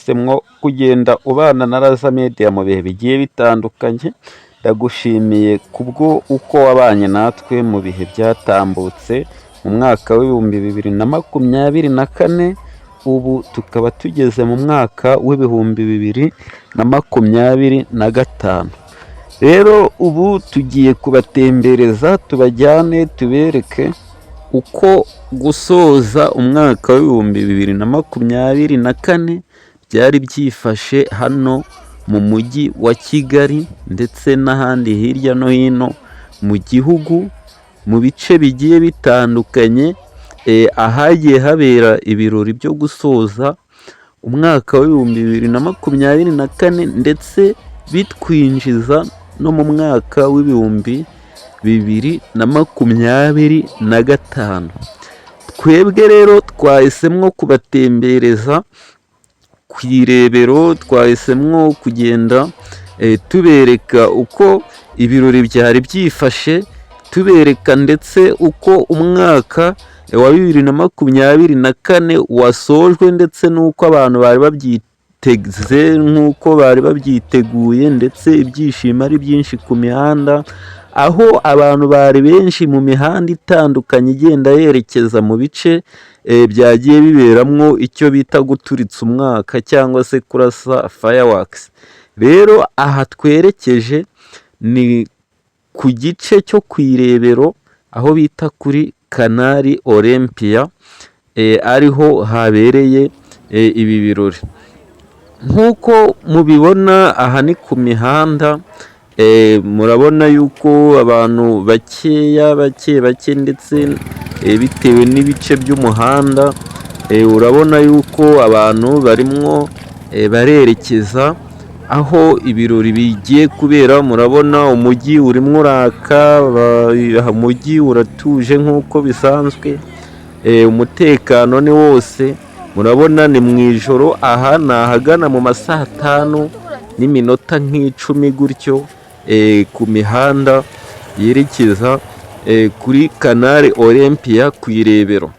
wahisemo kugenda ubana na Raza Media mu bihe bigiye bitandukanye. Ndagushimiye kubwo uko wabanye natwe mu bihe byatambutse mu mwaka w'ibihumbi 2024, ubu tukaba tugeze mu mwaka w'ibihumbi 2025. Rero ubu tugiye kubatembereza, tubajyane tubereke uko gusoza umwaka w'ibihumbi 2024 byari byifashe hano mu mujyi wa Kigali ndetse n'ahandi hirya no hino mu gihugu, mu bice bigiye bitandukanye, ahagiye habera ibirori byo gusoza umwaka w'ibihumbi 2024 ndetse bitwinjiza no mu mwaka w'ibihumbi 2025. Twebwe rero twahisemo kubatembereza ku irebero, twahisemo kugenda tubereka uko ibirori byari byifashe, tubereka ndetse uko umwaka wa 2024 wasojwe ndetse n'uko abantu bari babyiteze, nk'uko bari babyiteguye, ndetse ibyishimo ari byinshi ku mihanda, aho abantu bari benshi mu mihanda itandukanye igenda yerekeza mu bice byagiye biberamwo icyo bita guturitsa umwaka cyangwa se kurasa fireworks. Rero aha twerekeje ni ku gice cyo ku irebero, aho bita kuri Canal Olympia, ariho habereye ibi birori. Nk'uko mubibona aha ni ku mihanda, murabona yuko abantu bake ndetse bitewe n'ibice by'umuhanda, urabona yuko abantu barimwo barerekeza aho ibirori bigiye kubera. Murabona umujyi urimo uraka, umujyi uratuje nk'uko bisanzwe, umutekano ni wose. Murabona ni mu ijoro, aha ni ahagana mu ma saa 5:10 gutyo, ku mihanda yerekeza kuri Canal Olympia ku irebero.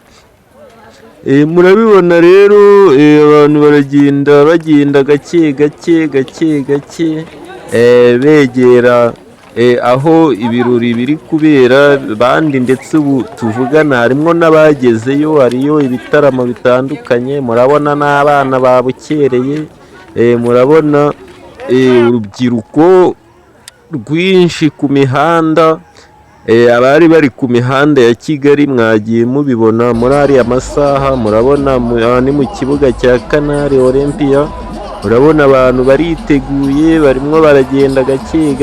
Murabibona rero, abantu bagenda gake begera aho ibirori biri kubera. Bandi ndetse ubu tuvugana harimo n'abagezeyo, hariyo ibitaramo bitandukanye. Murabona n'abana babukereye, murabona urubyiruko rwinshi ku mihanda. Abari bari ku mihanda ya Kigali mwagiye mubibona muri ariya masaha. Murabona ni mu kibuga cya Canal Olympia, murabona abantu bariteguye, barimo baragenda gake,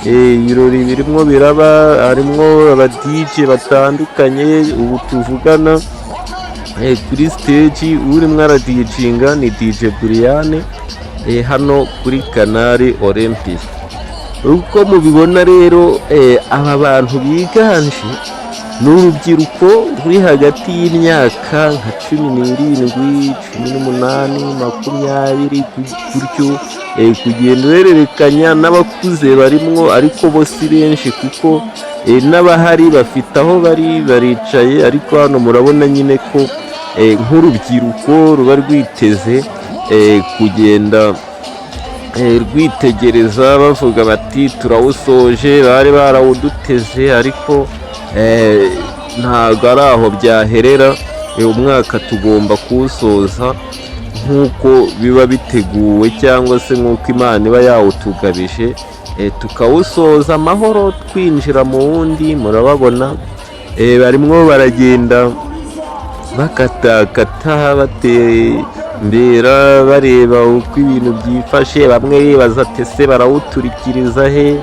ibirori birimo biraba. Harimo aba DJ batandukanye. Ubu tuvugana kuri stage urimo aradijinga ni DJ Brian, hano kuri Canal Olympia. Uko mubibona rero, aba bantu biganje ni urubyiruko ruri hagati y'imyaka nka 17, 18, 20 gutyo, kugenda uhererekanya. N'abakuze barimwo ariko bo si benshi, kuko n'abahari bafite aho baricaye. Ariko hano murabona nyine ko nk'urubyiruko ruba rwiteze kugenda rwitegereza, bavuga bati turawusoje. Bari barawuduteze ariko ntabwo ari aho byaherera. Umwaka tugomba kuwusoza nk'uko biba biteguwe, cyangwa se nk'uko Imana iba yawutugabije, tukawusoza amahoro twinjira mu wundi. Murababona barimo baragenda bakatakata, batembera bareba uko ibintu byifashe. Bamwe bibaza ati ese barawuturikiriza he,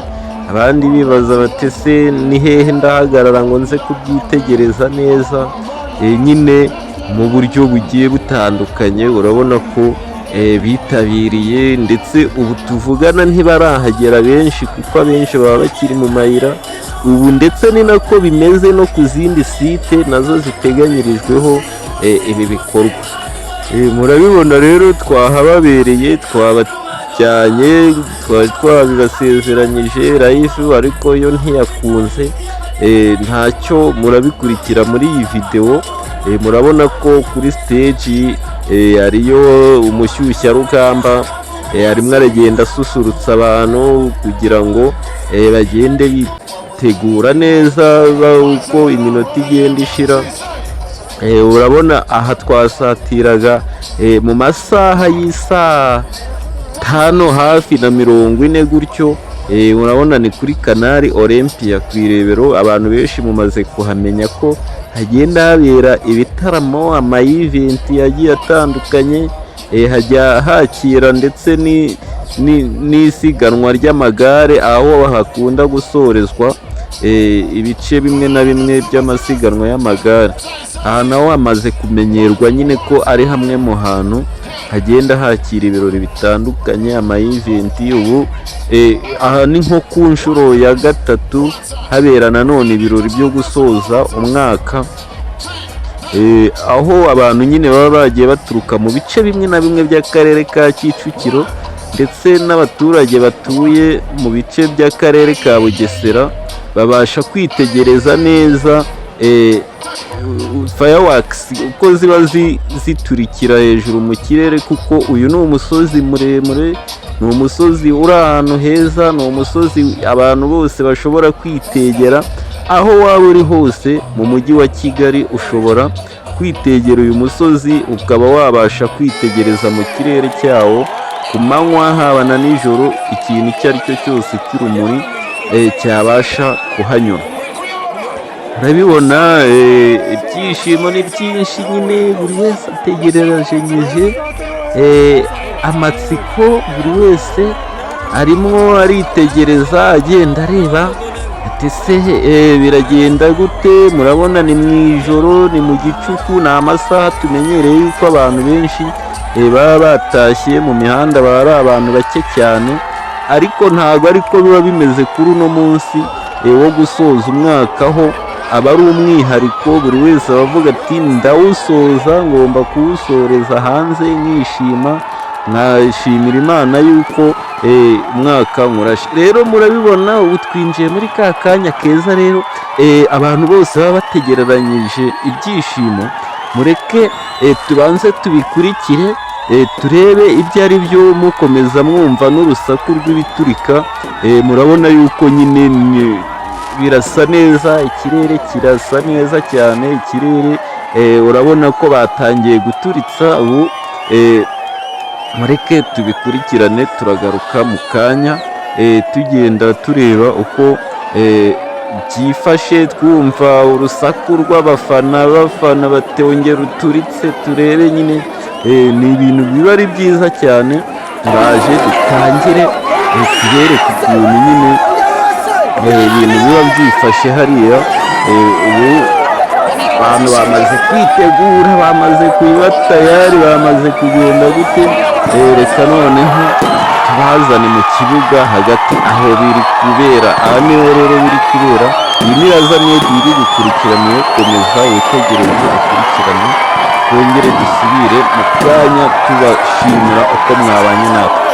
abandi bibaza bati ese ni hehe ndahagarara ngo nze kubyitegereza neza. Nyine mu buryo bugiye butandukanye, urabona ko bitabiriye. Ndetse ubu tuvugana ntibarahagera benshi, kuko abenshi baba bakiri mu mayira ubu. Ndetse ni nako bimeze no ku zindi site nazo ziteganyirijweho ibi bikorwa. Murabibona rero, twahababereye, twabajyanye, twabibasezeranyije live, ariko yo ntiyakunze. Ntacyo murabikurikira muri iyi video. murabona ko kuri stage ariyo umushyushyarugamba arimo aragenda asusurutsa abantu kugira ngo bagende bitegura neza uko iminota igenda ishira. Urabona aha twasatiraga mu masaha y'isaa 5 hafi na 40 gutyo. Urabona ni kuri Canal Olympia ku Irebero. Abantu benshi mumaze kuhamenya ko hagenda habera ibitaramo, ama-event yagiye atandukanye, hajya hakira ndetse n'isiganwa ry'amagare aho hakunda gusorezwa ibice bimwe na bimwe by'amasiganwa y'amagare. Aha naho hamaze kumenyerwa nyine ko ari hamwe mu hantu hagenda hakira ibirori bitandukanye, ama-event. Ubu aha ni nko ku nshuro ya 3 habera nanone ibirori byo gusoza umwaka, aho abantu nyine baba bagiye baturuka mu bice bimwe na bimwe by'akarere ka Kicukiro ndetse n'abaturage batuye mu bice by'akarere ka Bugesera babasha kwitegereza neza fireworks uko ziba ziturikira hejuru mu kirere, kuko uyu ni umusozi muremure, ni umusozi uri ahantu heza, ni umusozi abantu bose bashobora kwitegera. Aho waba uri hose mu mujyi wa Kigali ushobora kwitegera uyu musozi ukaba wabasha kwitegereza mu kirere cyawo ku manywa haba na nijoro, ikintu icyo ari cyo cyose cy'urumuri cyabasha kuhanyura. Urabibona ibyishimo ni byinshi nyine, buri wese ategereranije amatsiko, buri wese arimo aritegereza agenda areba ese biragenda gute. Murabona ni mu ijoro, ni mu gicuku, ni amasaha tumenyereye yuko abantu benshi baba batashye mu mihanda, baba ari abantu bake cyane, ariko ntabwo ariko biba bimeze kuri uno munsi wo gusoza umwaka, aho aba ari umwihariko. Buri wese abavuga ati ndawusoza, ngomba kuwusoreza hanze nkishima, nkashimira Imana yuko umwaka nkurashe. Rero murabibona ubu twinjiye muri ka kanya keza rero abantu bose baba bategereranyije ibyishimo. Mureke tubanze tubikurikire turebe ibyo ari byo, mukomeza mwumva n'urusaku rw'ibiturika. Murabona yuko nyine birasa neza, ikirere kirasa neza cyane, ikirere urabona ko batangiye guturitsa ubu. Mureke tubikurikirane, turagaruka mu kanya tugenda tureba uko byifashe, twumva urusaku rw'abafana batongera uturitse, turebe nyine. Ni ibintu biba ari byiza cyane. Turaje dutangire tubereke ukuntu nyine ibintu biba byifashe hariya. Ubu abantu bamaze kwitegura, bamaze kuba tayari, bamaze kugenda gute. Reka noneho tubazane mu kibuga hagati aho biri kubera. Aha niho rero biri kubera. Iyi ni Raza Media iri gukurikirana, komeza witegereze ukurikirane, twongere dusubire mu kanya tubashimira uko mwabanye natwe.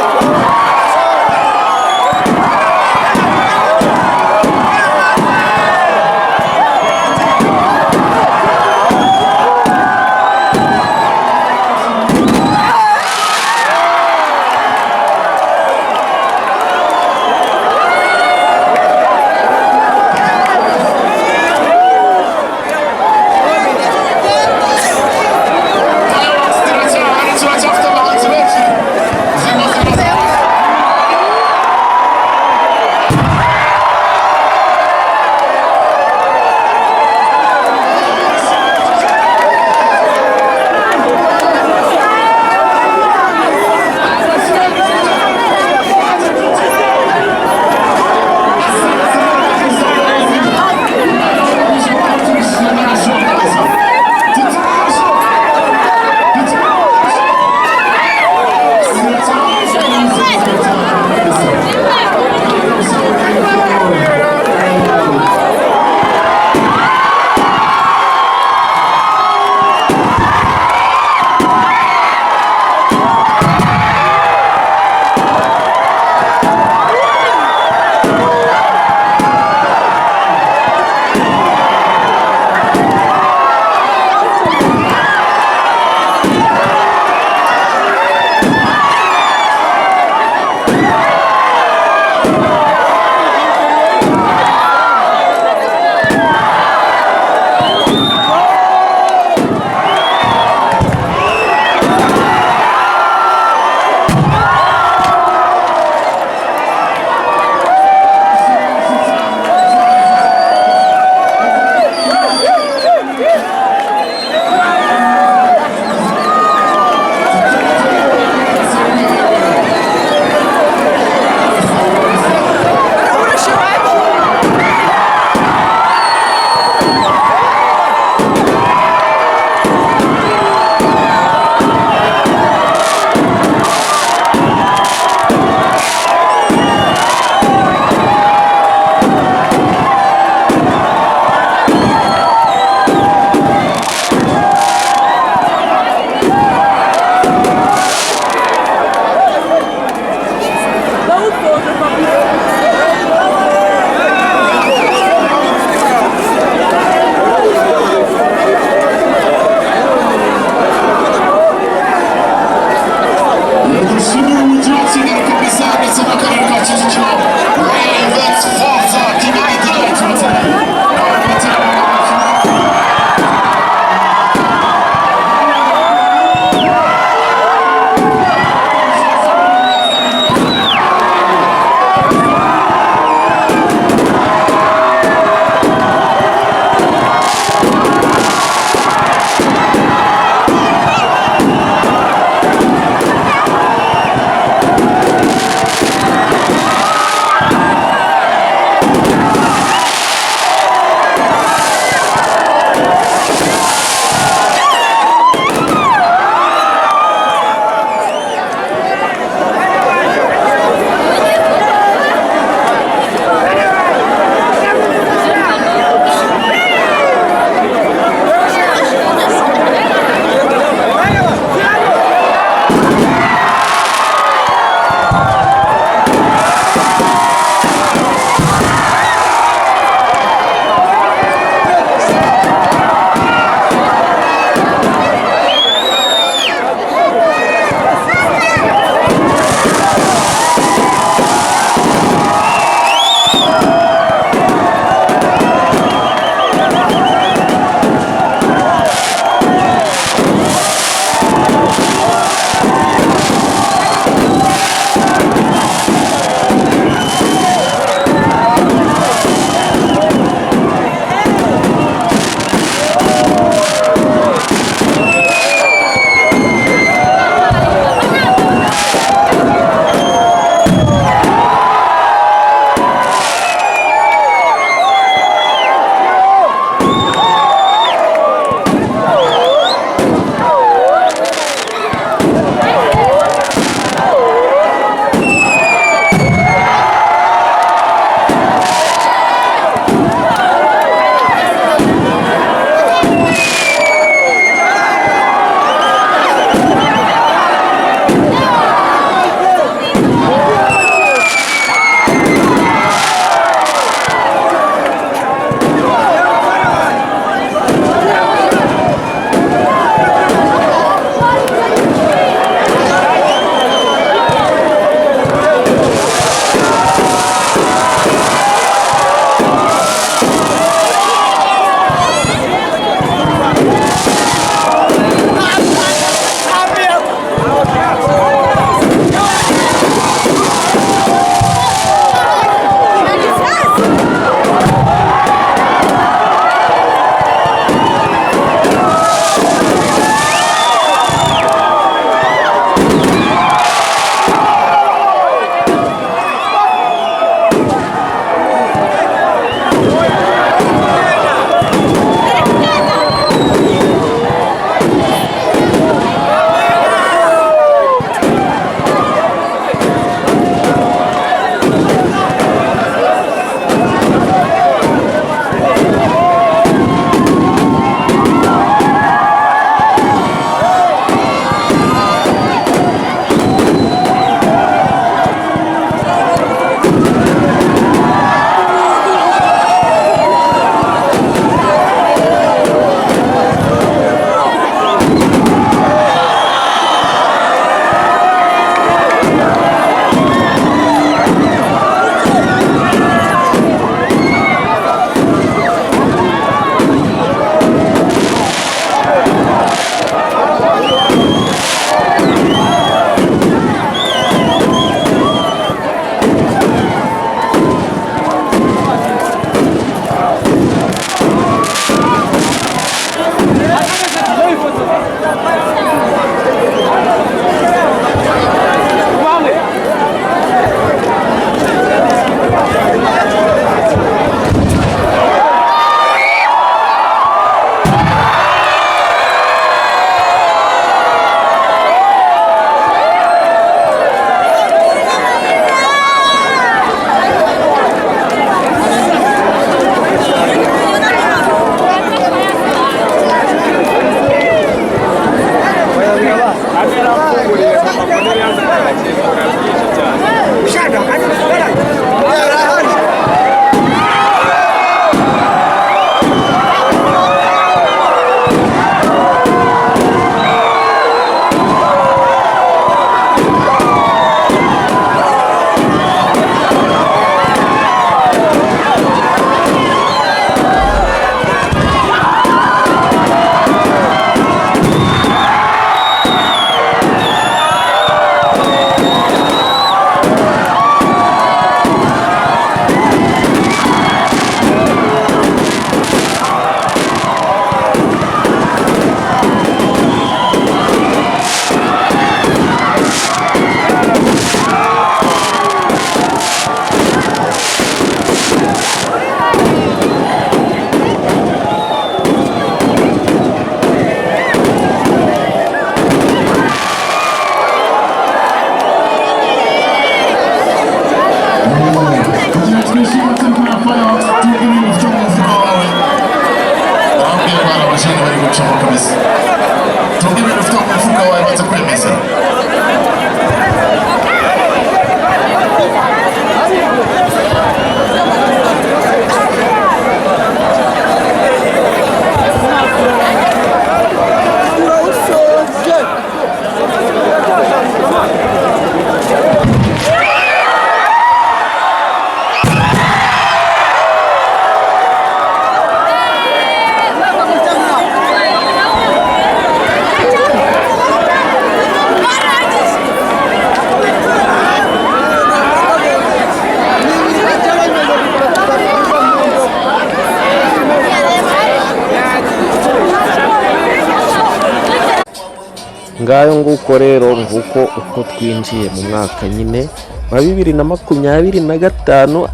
ngayo nguko rero nguko uko twinjiye mu mwaka nyine wa 2025,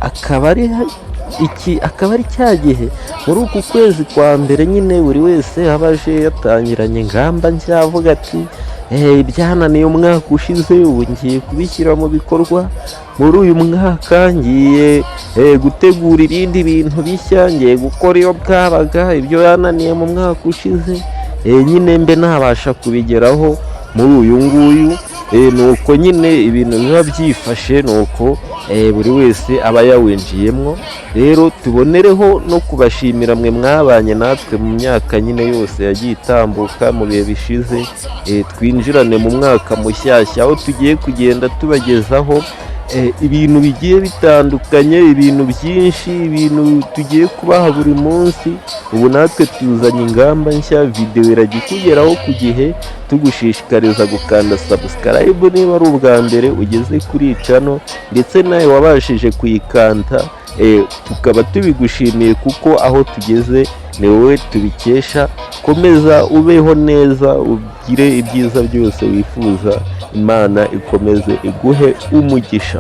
akaba ari cya gihe muri uku kwezi kwa mbere nyine buri wese aba aje yatangiranye ingamba nshya avuga ati ibyananiye umwaka ushize ubu ngiye kubishyira mu bikorwa muri uyu mwaka, ngiye gutegura ibindi bintu bishya, ngiye gukora iyo bwabaga ibyo yananiye mu mwaka ushize nyine mbe nabasha kubigeraho muri uyu nguyu. Nuko nyine ibintu biba byifashe, nuko buri wese aba yawinjiyemo. Rero tubonereho no kubashimira mwe mwabanye natwe mu myaka nyine yose yagiye itambuka mu bihe bishize, twinjirane mu mwaka mushyashya aho tugiye kugenda tubagezaho ibintu bigiye bitandukanye, ibintu byinshi, ibintu tugiye kubaha buri munsi. Ubu natwe tuzanye ingamba nshya, video irajya ikugeraho ku gihe, tugushishikariza gukanda subscribe niba ari ubwa mbere ugeze kuri channel, ndetse nawe wabashije kuyikanda tukaba tubigushimiye kuko aho tugeze ni wowe tubikesha. Komeza ubeho neza, ugire ibyiza byose wifuza, Imana ikomeze iguhe umugisha.